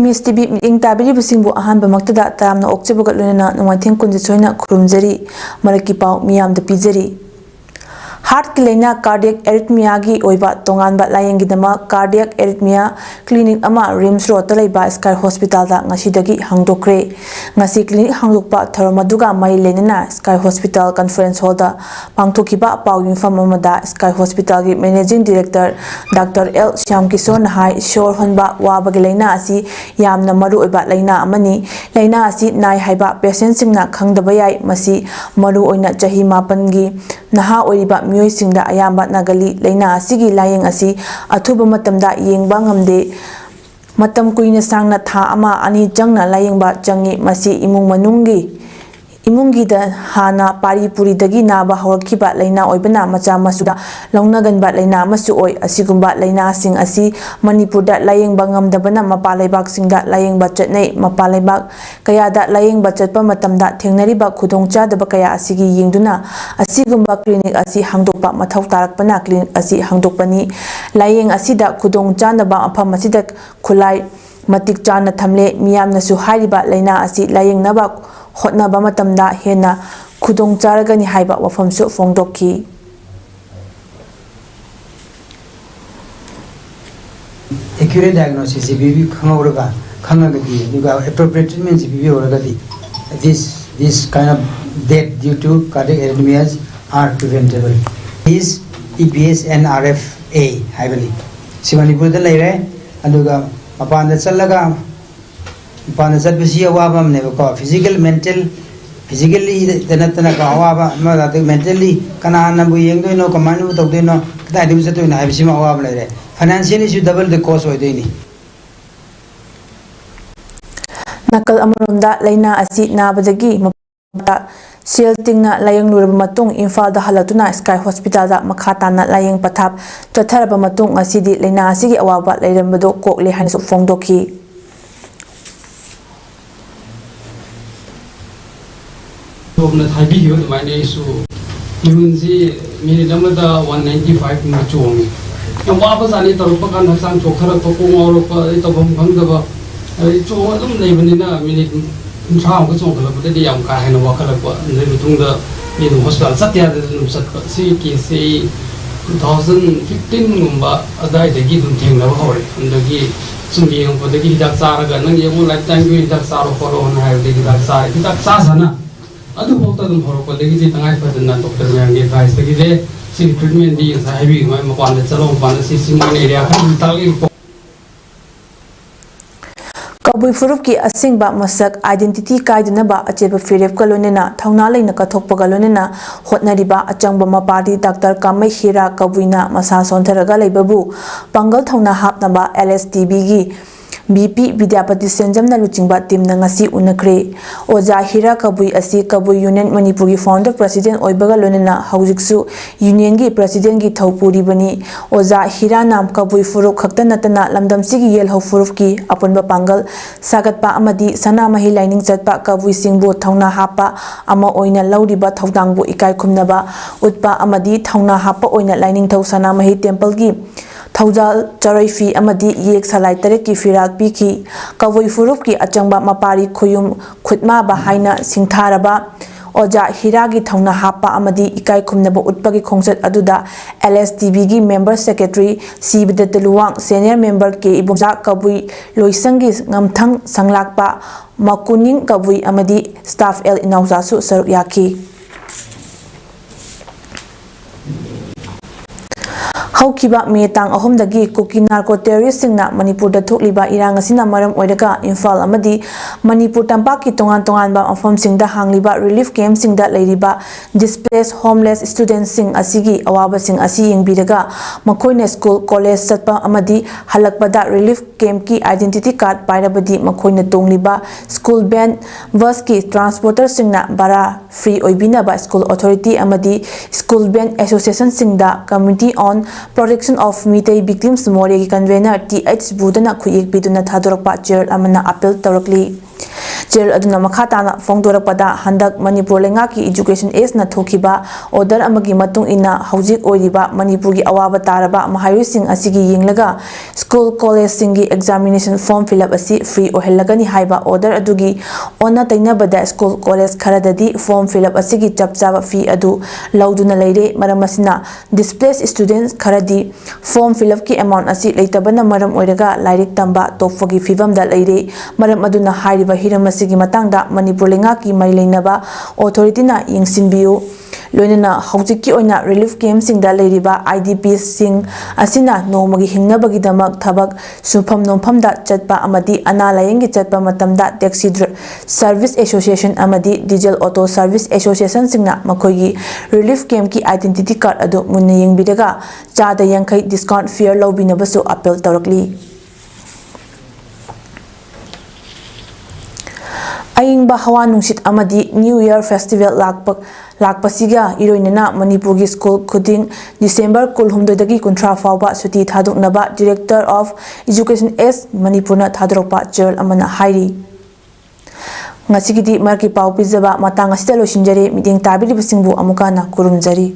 Miss TV ing tabiri busingbu ahan bamaktada tamna okchebugat lunena numaitheng kunje choina khurumjari maraki pau miyam da pijari Heart Kilena cardiac arrhythmia gi oiba tonganba layengi dama cardiac arrhythmia clinic ama Rims Road talaiba Sky Hospital da ngasidagi hangdokre ngasi clinic hangdokpa tharamaduga mari lenena Sky Hospital Conference Hall da pangthokiba pau yunfam amada Sky Hospital gi Managing Director Dr. L Shyamkishore hai shor honba wabagi leina asi yamna maru oiba leina amani leina asi nai haiba patient singna khangdaba yai masi maru oina chahi mapan gi naha oiba miyoi singda ayamba nagali leina asigi layeng asi athuba matamda yengba ngamde matam kuina sangna tha ama ani jangna layengba jangi masi imung imungi da hana pari puri dagi naba hawkiba leina oibana macha masuda longnagan ba leina masu oi asigumba leina sing asi Manipur da layeng bangam da bana mapalaibak singda layeng ba chatnei mapalaibak kaya da layeng ba chatpa matamda thengnari ba khudongcha da ba kaya asigi yengduna asigumba clinic asi hangdokpa mathau tarakpana clinic asi hangdokpani layeng asida khudongcha na ba afam asida khulai matik chana thamle miyamna su hariba leina asi layeng naba hotna ba matamda hena khudong charagani haiba wafamsu fongdokki accurate diagnosis BB khangagadi duga appropriate treatment BB oragadi this kind of death due to cardiac arrhythmias are preventable is EPS and RFA haibali Simanipur da leire aduga apanda challaga Panasat Bisia Wabam never call physical, mental, physically the Natana Kawaba, mentally, Kanana Buyengo, no command of Dino, that is to have Sima Wabla. Financially, you double the cost of Dini. Nakal Amarunda, Lena Asi Nabadagi, Siltingna layang Nurmatung, Infal the Halatuna, Sky Hospital, Makatana, laying Patap, Tatarabamatung, Asidi, Lena Asigi Awaba, Layambado, Kok Lehans of Fongdoki. Government Habi, my name is Yunzi, Minidamada 195 Machuang. And Wapas Ali Tarupakan has some Chokara Toko, Itabum Pangava, Chom, even in a minute in town, which on the young guy and Wakalapa, and then between the hospital, Satya, CKC 2015, a died the Gidim Ting Lavori, and the Gi. Sumi for the Gidak Saraga, and you will like time you that Saro for on have the Gidak Sara, Gidak Sasana. Adu bota dum horoko legi tangai padana doctor yang ge guys legi de sin treatment di sahibi mai mapan de chalo mapan si simon area kan talgi Kabui Furup ki asingba masak identity kaiduna ba acheba firep kalonena thauna leina kathokpa galonena hotnariba achangba mapadi Dr. Kamai Hira Kabuina masa sontharaga leibabu pangal thauna hapnaba LSTB gi BP Vidyapati Senjam na luchingba team na ngasi unakre Oja Hira Kabui asi Kabui Union Manipur gi founder president oibaga lonena haujiksu union gi president gi thaupuri bani Oja Hira nam Kabui Furup khakta natana lamdam sigi yel ho Furup ki apunba pangal sagatpa amadi sana mahi lining chatpa Kabui singbu thauna hapa ama oina lauriba thaudangbu ikai khumnaba utpa amadi thauna hapa oina lining thau sana mahi temple gi Taujal Charaifi Amadi Yek Salai Tareki Firak Biki Kavoi Furup ki achangba mapari khuyum khutma bahaina singtharaba Oja Hiragi Thauna Hapa Amadi Ikai Khumnaba Utpagi Khongset Aduda LSTB gi member secretary C Bidataluwang senior member ke Ibumja Kabui Loisangi Ngamthang Sanglakpa Makuning Kabui Amadi staff L Inauzasu Saruk Yaki Haukiba Metang Ahomdagi Kuki narco terrorist singna Manipur da thokliba irang asina maram oidaga Infal amadi Manipur tampaki tongan ba afam singda hangliba relief camp singda leiriba displaced homeless students sing asigi awaba sing asi yengbiraga makoina school college satpa amadi halakpada relief camp ki identity card pairabadi makoina tongliba school band bus ki transporter singna bara free oibina ba school authority amadi school band association singda community on protection of Mitei victims Moregi convener TH Budana Kuyek Biduna Tadorpa Chair Amana appeal Torokli chair ꯑꯗꯨꯅ ꯃꯈꯥ ꯇꯥꯅ ꯐꯣꯡꯗꯣꯔꯛꯄꯗ ꯍꯟꯗꯛ ꯃꯅꯤꯄꯨꯔ ꯂꯩꯉꯥꯛꯀꯤ education ꯑꯦꯖꯅ ꯊꯣꯛꯈꯤꯕ order ꯑꯃꯒꯤ ꯃꯇꯨꯡ ꯏꯟꯅ ꯍꯧꯖꯤꯛ ꯑꯣꯏꯔꯤꯕ ꯃꯅꯤꯄꯨꯔꯒꯤ ꯑꯋꯥꯕ ꯇꯥꯔꯕ ꯃꯍꯩꯔꯣꯏꯁꯤꯡ ꯑꯁꯤꯒꯤ ꯌꯦꯡꯂꯒ ꯁ꯭ꯀꯨꯜ ꯀꯣꯂꯦꯖꯁꯤꯡꯒꯤ ꯑꯦꯛꯖꯥꯃꯤꯅꯦꯁꯟ ꯐꯣꯔꯝ ꯐꯤꯜ ꯑꯞ ꯑꯁꯤ ꯐ꯭ꯔꯤ ꯑꯣꯏꯍꯜꯂꯒꯅꯤ ꯍꯥꯏꯕ ꯑꯣꯔꯗꯔ ꯑꯗꯨꯒꯤ ꯑꯣꯟꯅ ꯇꯩꯅꯕꯗ ꯁ꯭ꯀꯨल ꯀꯣꯂꯦज ꯈꯔꯗꯗꯤ ꯐꯣꯔꯝ ꯐꯤꯜ ꯑꯞ ꯑꯁꯤꯒꯤ ꯆꯞ ꯆꯥꯕ ꯐꯤ ꯑꯗꯨ ꯂꯧꯗꯨꯅ ꯂꯩꯔꯦ ꯃꯔꯝ ꯑꯁꯤꯅ ꯗꯤꯁꯄ꯭ꯂꯦꯁ ꯁ꯭ꯇꯨꯗꯦꯟꯠ ꯈꯔꯗꯤ ꯐꯣꯔꯝ ꯐꯤꯜ ꯑꯞꯀꯤ ꯑꯦꯃꯥꯎꯟꯠ ꯑꯁꯤ ꯂꯩꯇꯕꯅ ꯃꯔꯝ ꯑꯣꯏꯔꯒ ꯂꯥꯏꯔꯤꯛ ꯇꯝꯕ ꯇꯣꯛꯄꯒꯤ ꯐꯤꯚꯝꯗ ꯂꯩꯔꯦ ꯃꯔꯝ ꯑꯗꯨꯅ ꯍꯥꯏꯔꯤꯕ ꯍꯤꯔꯝ ꯑꯁꯤꯒꯤ ꯃꯇꯥꯡꯗ ꯃꯅꯤꯄꯨꯔ ꯂꯩꯉꯥꯛꯀꯤ ꯃꯔꯤ ꯂꯩꯅꯕ ꯑꯣꯊꯣꯔꯤꯇꯤꯅ ꯌꯦꯡꯁꯤꯟꯕꯤꯌꯨ ꯂꯣꯏꯅꯅ ꯍꯧꯖꯤꯛꯀꯤ ꯑꯣꯏꯅ ꯔꯤꯂꯤꯐ ꯀꯦꯝꯞꯁꯤꯡꯗ ꯂꯩꯔꯤꯕ IDPꯁꯤꯡ ꯑꯁꯤꯅ ꯅꯣꯡꯃꯒꯤ ꯍꯤꯡꯅꯕꯒꯤꯗꯃꯛ ꯊꯕꯛ ꯁꯨꯐꯝ ꯅꯣꯝꯐꯝꯗ ꯆꯠꯄ ꯑꯃꯗꯤ ꯑꯅꯥ ꯂꯥꯌꯦꯡꯒꯤ ꯆꯠꯄ ꯃꯇꯝꯗ ꯇꯦꯛꯁꯤ ꯁꯔꯚꯤꯁ ꯑꯦꯁꯣꯁꯤꯌꯦꯁꯟ ꯑꯃꯗꯤ ꯗꯤꯖꯦꯜ ꯑꯣꯇꯣ ꯁꯔꯚꯤꯁ ꯑꯦꯁꯣꯁꯤꯌꯦꯁꯟꯁꯤꯡꯅ ꯃꯈꯣꯏꯒꯤ ꯔꯤꯂꯤꯐ ꯀꯦꯝꯞꯀꯤ ꯑꯥꯏꯗꯦꯟꯇꯤꯇꯤ ꯀꯥꯔꯗ ꯑꯗꯨ ꯃꯨꯟꯅ ꯌꯦꯡꯕꯤꯔꯒ ꯆꯥꯗ 50 ꯗꯤꯁꯀꯥꯎꯟꯠ ꯐꯤꯌꯔ ꯂꯧꯕꯤꯅꯕꯁꯨ ꯑꯄꯤꯜ ꯇꯧꯔꯛꯂꯤ ꯑꯏꯪꯕ ꯍꯋꯥ ꯅꯨꯡꯁꯤꯠ ꯑꯃꯗꯤ ꯅ꯭ꯌꯨ ꯏꯌꯔ ꯐꯦꯁꯇꯤꯚꯦꯜ ꯂꯥꯛꯄꯁꯤꯒ ꯏꯔꯣꯏꯅꯅ ꯃꯅꯤꯄꯨꯔꯒꯤ ꯁ꯭ꯀꯨꯜ ꯈꯨꯗꯤꯡ ꯗꯤꯁꯦꯝꯕꯔ 12ꯗꯒꯤ 30 ꯐꯥꯎꯕ ꯁꯨꯇꯤ ꯊꯥꯗꯣꯛꯅꯕ ꯗꯤꯔꯦꯛꯇꯔ ꯑꯣꯐ ꯏꯖꯨꯀꯦꯁꯟ ꯑꯦꯖ ꯃꯅꯤꯄꯨꯔꯅ ꯊꯥꯗꯣꯔꯛꯄ ꯆꯦꯔꯣꯜ ꯑꯃꯅ ꯍꯥꯏꯔꯤ ꯉꯁꯤꯒꯤꯗꯤ ꯃꯔꯛꯀꯤ ꯄꯥꯎ ꯄꯤꯖꯕ ꯃꯇꯥꯡ ꯑꯁꯤꯗ ꯂꯣꯏꯁꯤꯟꯖꯔꯦ ꯃꯤꯠꯌꯦꯡ ꯇꯥꯕꯤꯔꯤꯕꯁꯤꯡꯕꯨ ꯑꯃꯨꯛ ꯍꯟꯅ ꯈꯨꯔꯨꯝꯖꯔꯤ